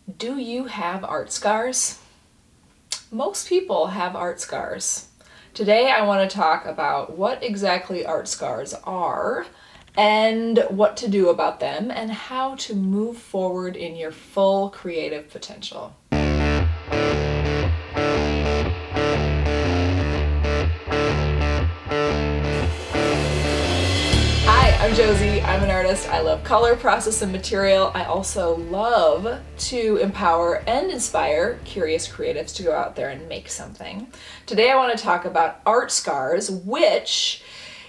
Do you have art scars? Most people have art scars. Today I want to talk about what exactly art scars are and what to do about them and how to move forward in your full creative potential. I'm Josie, I'm an artist. I love color, process, and material. I also love to empower and inspire curious creatives to go out there and make something. Today I want to talk about art scars, which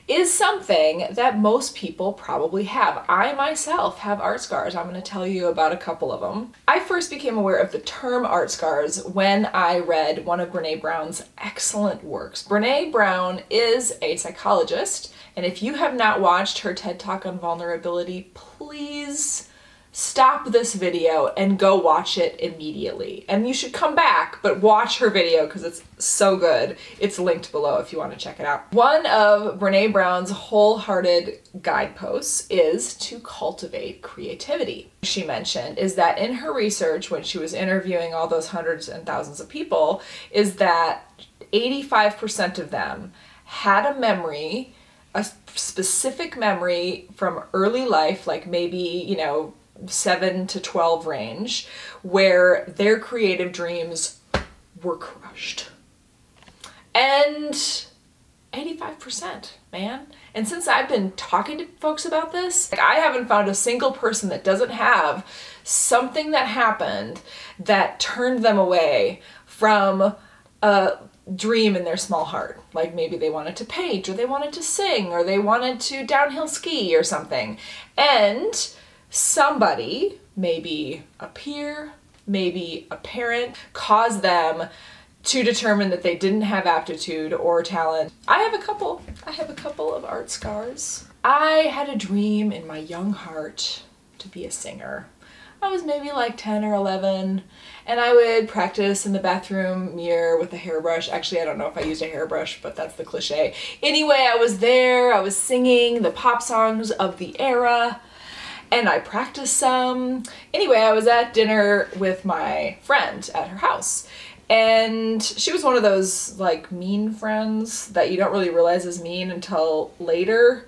is something that most people probably have. I myself have art scars. I'm going to tell you about a couple of them. I first became aware of the term art scars when I read one of Brene Brown's excellent works. Brene Brown is a psychologist, and if you have not watched her TED Talk on vulnerability, please stop this video and go watch it immediately. And you should come back, but watch her video because it's so good. It's linked below if you want to check it out. One of Brene Brown's wholehearted guideposts is to cultivate creativity. She mentioned is that in her research, when she was interviewing all those hundreds and thousands of people, is that 85% of them had a memory, a specific memory from early life, like maybe, 7 to 12 range, where their creative dreams were crushed. And 85%, man. And since I've been talking to folks about this, I haven't found a single person that doesn't have something that happened that turned them away from a dream in their small heart. Like maybe they wanted to paint, or they wanted to sing, or they wanted to downhill ski or something. And somebody, maybe a peer, maybe a parent, caused them to determine that they didn't have aptitude or talent. I have a couple of art scars. I had a dream in my young heart to be a singer. I was maybe like 10 or 11, and I would practice in the bathroom mirror with a hairbrush. Actually, I don't know if I used a hairbrush, but that's the cliche. Anyway, I was there, I was singing the pop songs of the era, and I practiced some. Anyway, I was at dinner with my friend at her house, and she was one of those like mean friends that you don't really realize is mean until later.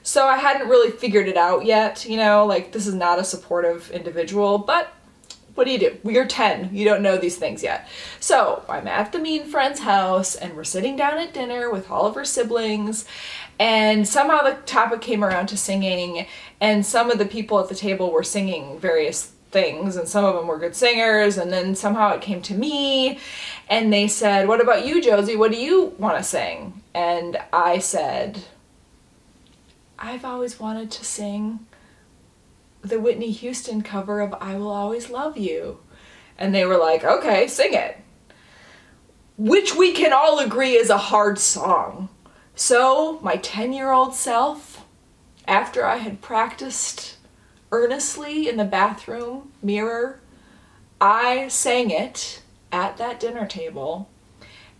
So I hadn't really figured it out yet, like this is not a supportive individual, but what do you do? You're 10, you don't know these things yet. So I'm at the mean friend's house and we're sitting down at dinner with all of her siblings, and somehow the topic came around to singing, and some of the people at the table were singing various things, and some of them were good singers, and then somehow it came to me and they said, "What about you, Josie? What do you want to sing?" And I said, "I've always wanted to sing the Whitney Houston cover of I Will Always Love You." And they were like, "Okay, sing it." Which we can all agree is a hard song. So my 10-year-old self, after I had practiced earnestly in the bathroom mirror, I sang it at that dinner table.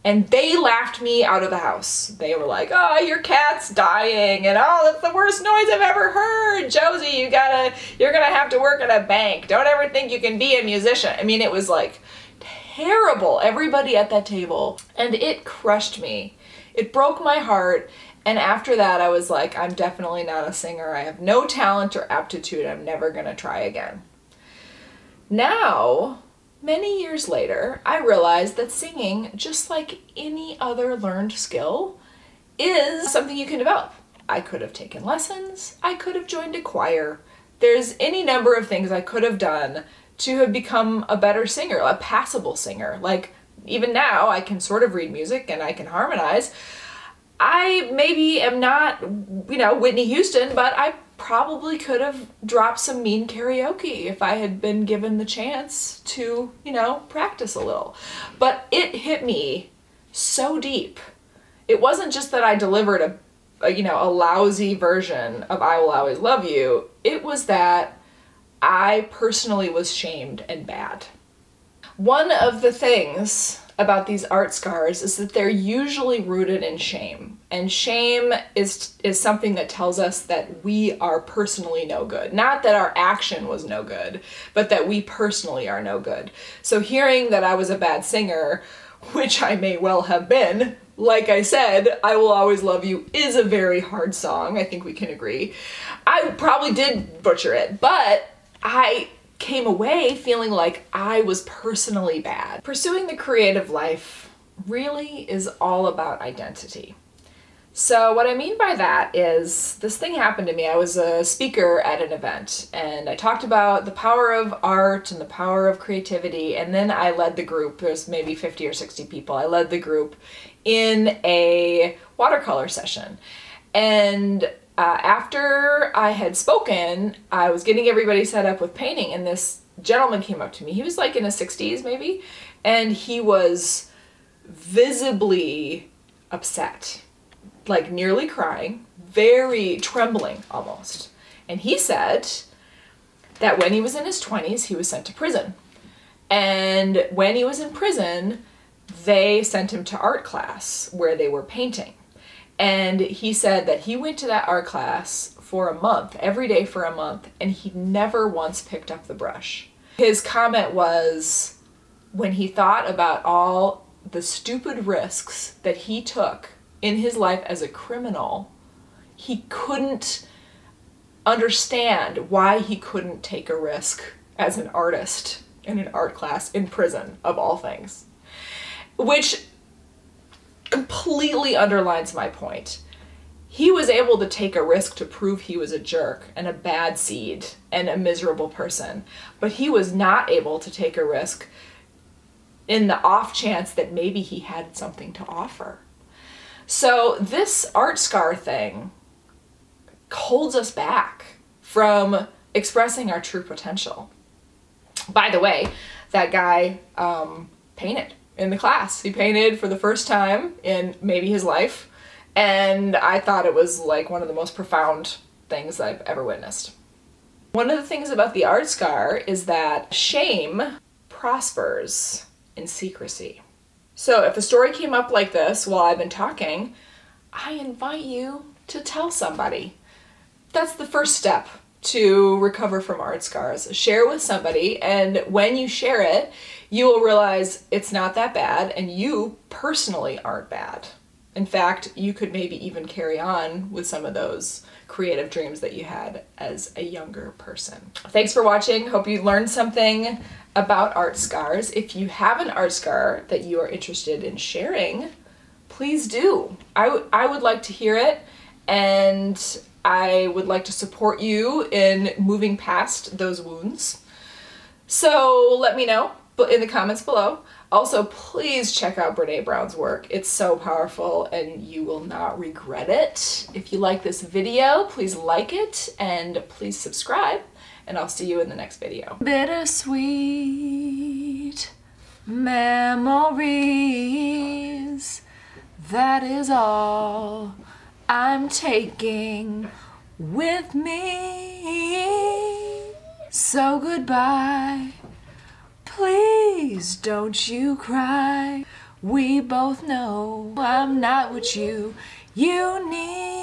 And they laughed me out of the house. They were like, "Oh, your cat's dying," and "Oh, that's the worst noise I've ever heard. Josie, you're gonna have to work at a bank. Don't ever think you can be a musician." I mean, it was like terrible, everybody at that table. And it crushed me. It broke my heart. And after that, I was like, I'm definitely not a singer. I have no talent or aptitude. I'm never gonna try again. Now, many years later, I realized that singing, just like any other learned skill, is something you can develop. I could have taken lessons. I could have joined a choir. There's any number of things I could have done to have become a better singer, a passable singer. Like, even now, I can sort of read music and I can harmonize. I maybe am not, Whitney Houston, but I probably could have dropped some mean karaoke if I had been given the chance to, practice a little. But it hit me so deep. It wasn't just that I delivered a lousy version of I Will Always Love You. It was that I personally was shamed and bad. One of the things about these art scars is that they're usually rooted in shame. And shame is something that tells us that we are personally no good. Not that our action was no good, but that we personally are no good. So hearing that I was a bad singer, which I may well have been, like I said, I Will Always Love You is a very hard song. I think we can agree. I probably did butcher it, but I came away feeling like I was personally bad. Pursuing the creative life really is all about identity. So what I mean by that is, this thing happened to me. I was a speaker at an event and I talked about the power of art and the power of creativity, and then I led the group. There's maybe 50 or 60 people. I led the group in a watercolor session. And after I had spoken, I was getting everybody set up with painting, and this gentleman came up to me. He was like in his 60s maybe, and he was visibly upset, like nearly crying, very trembling almost. And he said that when he was in his 20s, he was sent to prison. And when he was in prison, they sent him to art class where they were painting. And he said that he went to that art class for a month, every day for a month, and he never once picked up the brush. His comment was, when he thought about all the stupid risks that he took in his life as a criminal, he couldn't understand why he couldn't take a risk as an artist in an art class in prison, of all things. Which completely underlines my point. He was able to take a risk to prove he was a jerk and a bad seed and a miserable person, but he was not able to take a risk in the off chance that maybe he had something to offer. So this art scar thing holds us back from expressing our true potential. By the way, that guy painted in the class. He painted for the first time in maybe his life, and I thought it was like one of the most profound things I've ever witnessed. One of the things about the art scar is that shame prospers in secrecy. So if a story came up like this while I've been talking, I invite you to tell somebody. That's the first step to recover from art scars. Share with somebody, and when you share it, you will realize it's not that bad and you personally aren't bad. In fact, you could maybe even carry on with some of those creative dreams that you had as a younger person. Thanks for watching. Hope you learned something about art scars. If you have an art scar that you are interested in sharing, please do. I would like to hear it, and I would like to support you in moving past those wounds. So let me know in the comments below. Also, please check out Brene Brown's work. It's so powerful and you will not regret it. If you like this video, please like it and please subscribe, and I'll see you in the next video. Bittersweet memories, that is all I'm taking with me. So goodbye, please don't you cry. We both know I'm not what you need.